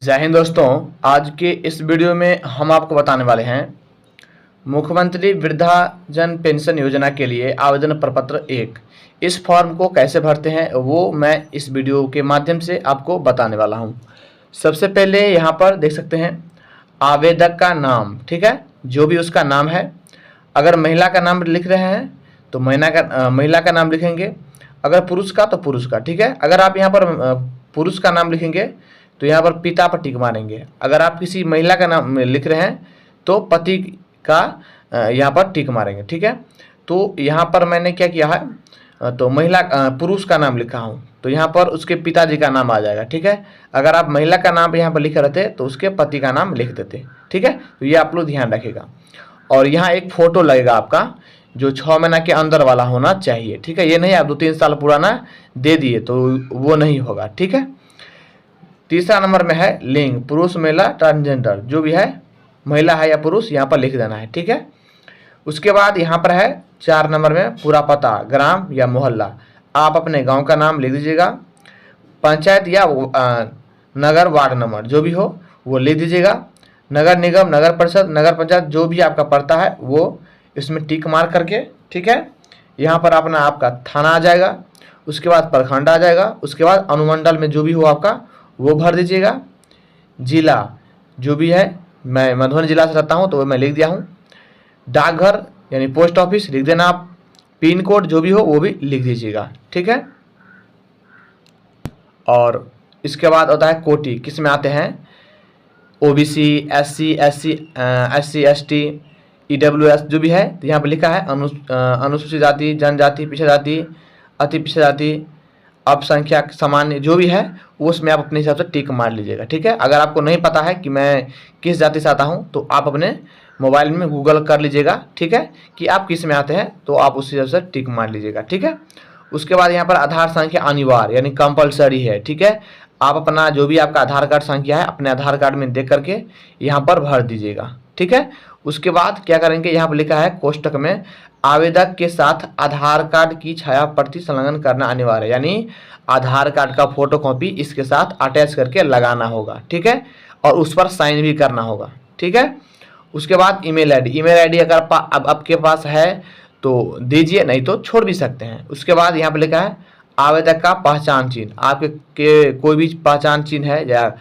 जय हिंद दोस्तों। आज के इस वीडियो में हम आपको बताने वाले हैं मुख्यमंत्री वृद्धाजन पेंशन योजना के लिए आवेदन प्रपत्र 1। इस फॉर्म को कैसे भरते हैं वो मैं इस वीडियो के माध्यम से आपको बताने वाला हूं। सबसे पहले यहाँ पर देख सकते हैं आवेदक का नाम, ठीक है, जो भी उसका नाम है। अगर महिला का नाम लिख रहे हैं तो महिला का नाम लिखेंगे, अगर पुरुष का तो पुरुष का, ठीक है। अगर आप यहाँ पर पुरुष का नाम लिखेंगे तो यहाँ पर पिता पर टिक मारेंगे। अगर आप किसी महिला का नाम लिख रहे हैं तो पति का यहाँ पर टिक मारेंगे, ठीक है। तो यहाँ पर मैंने क्या किया है, तो पुरुष का नाम लिखा हूँ तो यहाँ पर उसके पिताजी का नाम आ जाएगा, ठीक है। अगर आप महिला का नाम यहाँ पर लिख रहे थे तो उसके पति का नाम लिख देते, ठीक है। तो ये आप लोग ध्यान रखिएगा। और यहाँ एक फ़ोटो लगेगा आपका जो 6 महीना के अंदर वाला होना चाहिए, ठीक है। ये नहीं आप 2-3 साल पुराना दे दिए तो वो नहीं होगा, ठीक है। तीसरा नंबर में है लिंग, पुरुष महिला ट्रांसजेंडर, जो भी है महिला है या पुरुष यहाँ पर लिख देना है, ठीक है। उसके बाद यहाँ पर है 4 नंबर में पूरा पता, ग्राम या मोहल्ला। आप अपने गांव का नाम लिख दीजिएगा। पंचायत या नगर वार्ड नंबर जो भी हो वो लिख दीजिएगा। नगर निगम, नगर परिषद, नगर पंचायत जो भी आपका पड़ता है वो इसमें टिक मार करके, ठीक है। यहाँ पर अपना आपका थाना आ जाएगा, उसके बाद प्रखंड आ जाएगा, उसके बाद अनुमंडल में जो भी हो आपका वो भर दीजिएगा। जिला जो भी है, मैं मधुबनी जिला से रहता हूँ तो मैं लिख दिया हूँ। डाकघर यानी पोस्ट ऑफिस लिख देना आप। पिन कोड जो भी हो वो भी लिख दीजिएगा, ठीक है। और इसके बाद होता है कोटि, किस में आते हैं, OBC, SC, SC ST, EWS जो भी है। तो यहाँ पर लिखा है अनुसूचित जाति, जनजाति, पिछड़ा जाति, अति पिछड़ा जाति, अल्पसंख्यक, सामान्य जो भी है उसमें आप अपने हिसाब से टिक मार लीजिएगा, ठीक है। अगर आपको नहीं पता है कि मैं किस जाति से आता हूँ तो आप अपने मोबाइल में गूगल कर लीजिएगा, ठीक है, कि आप किस में आते हैं तो आप उस हिसाब से टिक मार लीजिएगा, ठीक है। उसके बाद यहाँ पर आधार संख्या अनिवार्य यानी कंपलसरी है, ठीक है। आप अपना जो भी आपका आधार कार्ड संख्या है अपने आधार कार्ड में देख करके यहाँ पर भर दीजिएगा, ठीक है। उसके बाद क्या करेंगे, यहाँ पर लिखा है कोष्टक में आवेदक के साथ आधार कार्ड की छाया प्रति संलग्न करना अनिवार्य है, यानी आधार कार्ड का फोटो कॉपी इसके साथ अटैच करके लगाना होगा, ठीक है। और उस पर साइन भी करना होगा, ठीक है। उसके बाद ईमेल आईडी अगर अब आपके पास है तो दीजिए, नहीं तो छोड़ भी सकते हैं। उसके बाद यहाँ पर लिखा है आवेदक का पहचान चिन्ह, आपके कोई भी पहचान चिन्ह है या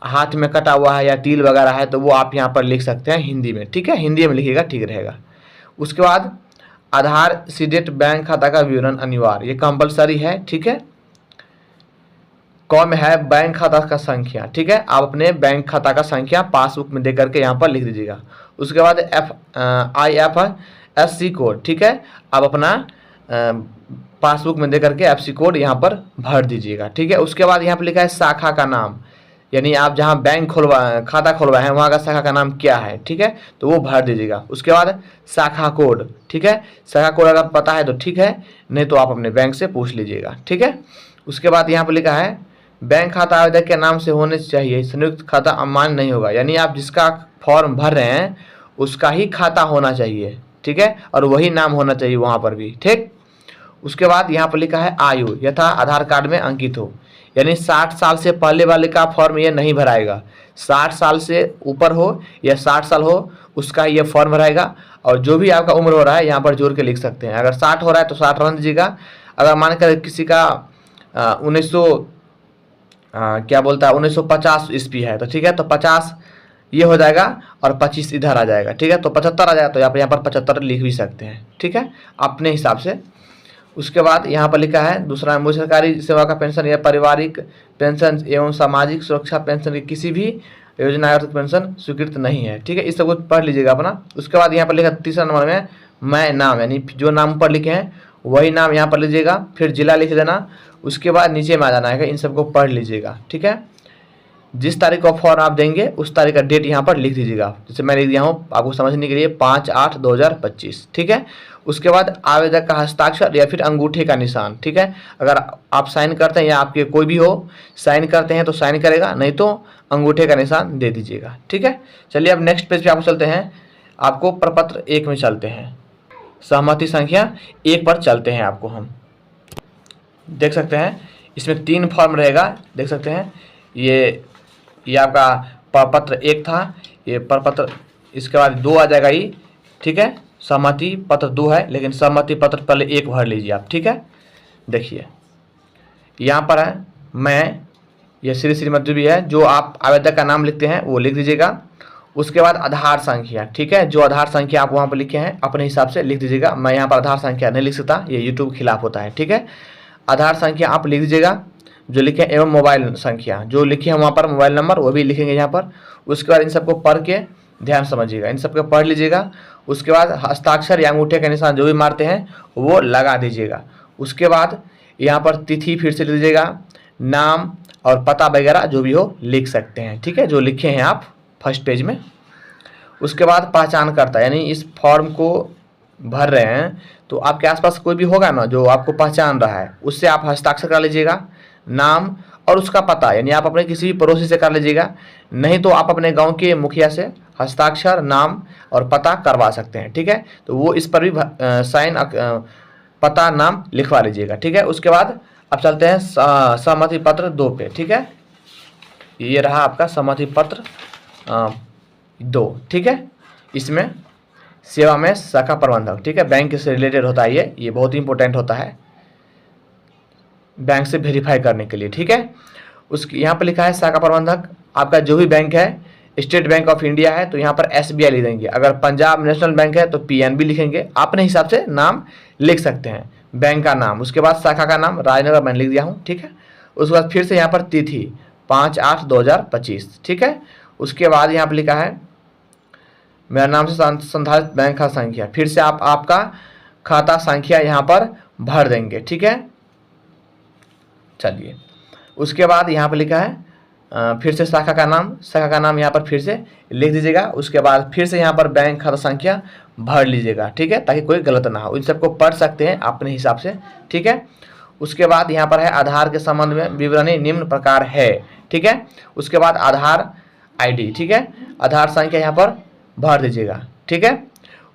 हाथ में कटा हुआ है या तिल वगैरह है तो वो आप यहाँ पर लिख सकते हैं हिंदी में, ठीक है। हिंदी में लिखिएगा, ठीक रहेगा। उसके बाद आधार सीडेट बैंक खाता का विवरण अनिवार्य, ये कंपलसरी है, ठीक है। कॉम है बैंक खाता का संख्या, ठीक है। आप अपने बैंक खाता का संख्या पासबुक में दे करके यहाँ पर लिख दीजिएगा। उसके बाद IFSC कोड, ठीक है। आप अपना पासबुक में दे करके FC कोड यहाँ पर भर दीजिएगा, ठीक है। उसके बाद यहाँ पर लिखा है शाखा का नाम, यानी आप जहाँ बैंक खाता खुलवाए हैं वहाँ का शाखा का नाम क्या है, ठीक है, तो वो भर दीजिएगा। उसके बाद शाखा कोड, ठीक है। शाखा कोड अगर पता है तो ठीक है, नहीं तो आप अपने बैंक से पूछ लीजिएगा, ठीक है। उसके बाद यहाँ पर लिखा है बैंक खाता आवेदक के नाम से होने चाहिए, संयुक्त खाता अमान्य नहीं होगा, यानी आप जिसका फॉर्म भर रहे हैं उसका ही खाता होना चाहिए, ठीक है, और वही नाम होना चाहिए वहाँ पर भी, ठीक। उसके बाद यहाँ पर लिखा है आयु यथा आधार कार्ड में अंकित हो, यानी 60 साल से पहले वाले का फॉर्म ये नहीं भराएगा। 60 साल से ऊपर हो या 60 साल हो उसका ये फॉर्म भराएगा। और जो भी आपका उम्र हो रहा है यहाँ पर जोड़ के लिख सकते हैं। अगर 60 हो रहा है तो 60 रख दीजिएगा। अगर मान कर किसी का 1950 ईस्वी है तो ठीक है, तो 50 ये हो जाएगा और 25 इधर आ जाएगा, ठीक है। तो 75 आ जाएगा तो आप यहाँ पर 75 लिख भी सकते हैं, ठीक है, अपने हिसाब से। उसके बाद यहाँ पर लिखा है दूसरा, मुझे सरकारी सेवा का पेंशन या पारिवारिक पेंशन एवं सामाजिक सुरक्षा पेंशन की किसी भी योजना या पेंशन स्वीकृत नहीं है, ठीक है। इस सब कुछ पढ़ लीजिएगा अपना। उसके बाद यहाँ पर लिखा तीसरा नंबर में मैं नाम, यानी जो नाम पर लिखे हैं वही नाम यहाँ पर लीजिएगा, फिर जिला लिख देना। उसके बाद नीचे में आ जाना है, इन सबको पढ़ लीजिएगा, ठीक है। जिस तारीख को फॉर्म आप देंगे उस तारीख का डेट यहाँ पर लिख दीजिएगा, जैसे मैं लिख दिया हूँ आपको समझने के लिए 5/8/2025, ठीक है। उसके बाद आवेदक का हस्ताक्षर या फिर अंगूठे का निशान, ठीक है। अगर आप साइन करते हैं या आपके कोई भी हो साइन करते हैं तो साइन करेगा, नहीं तो अंगूठे का निशान दे दीजिएगा, ठीक है। चलिए अब नेक्स्ट पेज पे आपको चलते हैं। आपको प्रपत्र 1 में चलते हैं, सहमति संख्या 1 पर चलते हैं। आपको हम देख सकते हैं इसमें 3 फॉर्म रहेगा, देख सकते हैं ये ये आपका प्रपत्र 1 था, ये प्रपत्र, इसके बाद 2 आ जाएगा ये, ठीक है। सहमति पत्र 2 है, लेकिन सहमति पत्र पहले 1 भर लीजिए आप, ठीक है। देखिए यहाँ पर है मैं, ये श्री श्रीमती भी है, जो आप आवेदक का नाम लिखते हैं वो लिख दीजिएगा। उसके बाद आधार संख्या, ठीक है, जो आधार संख्या आप वहाँ पर लिखे हैं अपने हिसाब से लिख दीजिएगा। मैं यहाँ पर आधार संख्या नहीं लिख सकता, ये यूट्यूब के खिलाफ होता है, ठीक है। आधार संख्या आप लिख दीजिएगा जो लिखे, एवं मोबाइल संख्या जो लिखे हैं वहाँ पर, मोबाइल नंबर वो भी लिखेंगे यहाँ पर। उसके बाद इन सबको पढ़ के ध्यान समझिएगा, इन सबको पढ़ लीजिएगा। उसके बाद हस्ताक्षर या अंगूठे का निशान जो भी मारते हैं वो लगा दीजिएगा। उसके बाद यहाँ पर तिथि फिर से लिख दीजिएगा, नाम और पता वगैरह जो भी हो लिख सकते हैं, ठीक है, जो लिखे हैं आप फर्स्ट पेज में। उसके बाद पहचानकर्ता, यानी इस फॉर्म को भर रहे हैं तो आपके आसपास कोई भी होगा ना जो आपको पहचान रहा है, उससे आप हस्ताक्षर कर लीजिएगा, नाम और उसका पता, यानी आप अपने किसी भी पड़ोसी से कर लीजिएगा, नहीं तो आप अपने गांव के मुखिया से हस्ताक्षर, नाम और पता करवा सकते हैं, ठीक है। तो वो इस पर भी साइन, पता, नाम लिखवा लीजिएगा, ठीक है। उसके बाद अब चलते हैं सहमति पत्र 2 पे, ठीक है। ये रहा आपका सहमति पत्र 2, ठीक है। इसमें सेवा में शाखा प्रबंधक, ठीक है, बैंक से रिलेटेड होता है ये बहुत ही इंपॉर्टेंट होता है बैंक से वेरीफाई करने के लिए, ठीक है। उसकी यहाँ पर लिखा है शाखा प्रबंधक, आपका जो भी बैंक है, स्टेट बैंक ऑफ इंडिया है तो यहाँ पर SBI लिख देंगे, अगर पंजाब नेशनल बैंक है तो PNB लिखेंगे, अपने हिसाब से नाम लिख सकते हैं, बैंक का नाम। उसके बाद शाखा का नाम राजनगर मैंने लिख दिया हूँ, ठीक है। उसके बाद फिर से यहाँ पर तिथि 5/8/2025, ठीक है। उसके बाद यहाँ पर लिखा है मेरा नाम से संधारित बैंक खाता संख्या, फिर से आप आपका खाता संख्या यहाँ पर भर देंगे, ठीक है। चलिए उसके बाद यहाँ पर लिखा है फिर से शाखा का नाम यहाँ पर फिर से लिख दीजिएगा। उसके बाद फिर से यहाँ पर बैंक खाता संख्या भर लीजिएगा, ठीक है, ताकि कोई गलत ना हो। इन सबको पढ़ सकते हैं अपने हिसाब से, ठीक है। उसके बाद यहाँ पर है आधार के संबंध में विवरणी निम्न प्रकार है, ठीक है। उसके बाद आधार ID, ठीक है, आधार संख्या यहाँ पर भर दीजिएगा, ठीक है।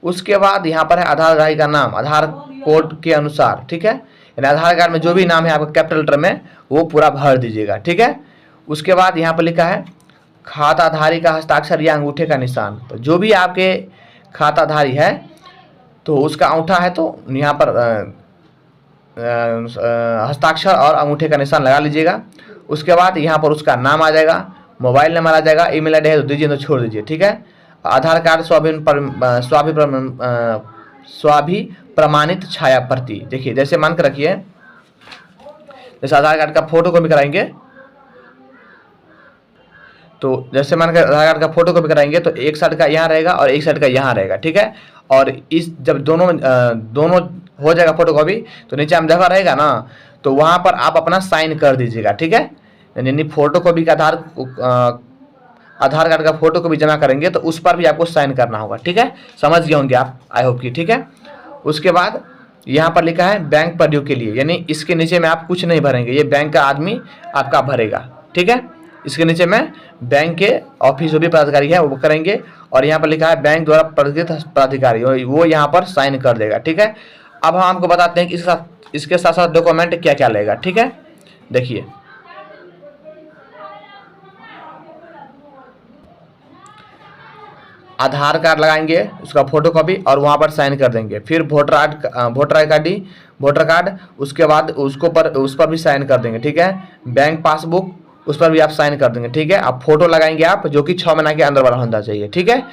उसके बाद यहाँ पर है आधारधारी का नाम आधार कोड के अनुसार, ठीक है, यानी आधार कार्ड में जो भी नाम है आपका कैपिटल लेटर में वो पूरा भर दीजिएगा, ठीक है। उसके बाद यहाँ पर लिखा है खाताधारी का हस्ताक्षर या अंगूठे का निशान, तो जो भी आपके खाताधारी है तो उसका अंगूठा है तो यहाँ पर हस्ताक्षर और अंगूठे का निशान लगा लीजिएगा। उसके बाद यहाँ पर उसका नाम आ जाएगा, मोबाइल नंबर आ जाएगा, ईमेल ID है तो दीजिए, तो छोड़ दीजिए, ठीक है। आधार कार्ड स्वाभि प्रमाणित छाया प्रति, देखिए जैसे मान कर रखिए, जैसे आधार कार्ड का फोटो कॉपी कराएंगे तो जैसे मान कर आधार कार्ड का फोटो कॉपी कराएंगे तो एक साइड का यहाँ रहेगा और एक साइड का यहाँ रहेगा, ठीक है। और इस जब दोनों हो जाएगा फोटो कॉपी तो नीचे हम जगह रहेगा ना, तो वहाँ पर आप अपना साइन कर दीजिएगा, ठीक है। यानी फोटो कॉपी का आधार कार्ड का फोटो कॉपी जमा करेंगे तो उस पर भी आपको साइन करना होगा, ठीक है। समझ गए होंगे आप, आई होप की, ठीक है। उसके बाद यहाँ पर लिखा है बैंक प्रयोग के लिए, यानी इसके नीचे में आप कुछ नहीं भरेंगे, ये बैंक का आदमी आपका भरेगा, ठीक है। इसके नीचे में बैंक के ऑफिस जो भी पदाधिकारी है वो करेंगे, और यहाँ पर लिखा है बैंक द्वारा प्रदत्त पदाधिकारी, वो यहाँ पर साइन कर देगा, ठीक है। अब हम आपको बताते हैं कि इसके साथ साथ डॉक्यूमेंट क्या क्या लगेगा, ठीक है। देखिए आधार कार्ड लगाएंगे, उसका फोटो कॉपी और वहाँ पर साइन कर देंगे। फिर वोटर कार्ड, उसके बाद उस पर भी साइन कर देंगे, ठीक है। बैंक पासबुक, उस पर भी आप साइन कर देंगे, ठीक है। अब फोटो लगाएंगे आप, जो कि 6 महीना के अंदर वाला होना चाहिए, ठीक है।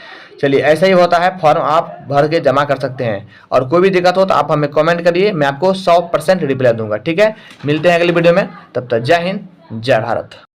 चलिए ऐसा ही होता है, फॉर्म आप भर के जमा कर सकते हैं, और कोई भी दिक्कत हो तो आप हमें कमेंट करिए, मैं आपको 100% रिप्लाई दूंगा, ठीक है। मिलते हैं अगली वीडियो में, तब तक जय हिंद, जय भारत।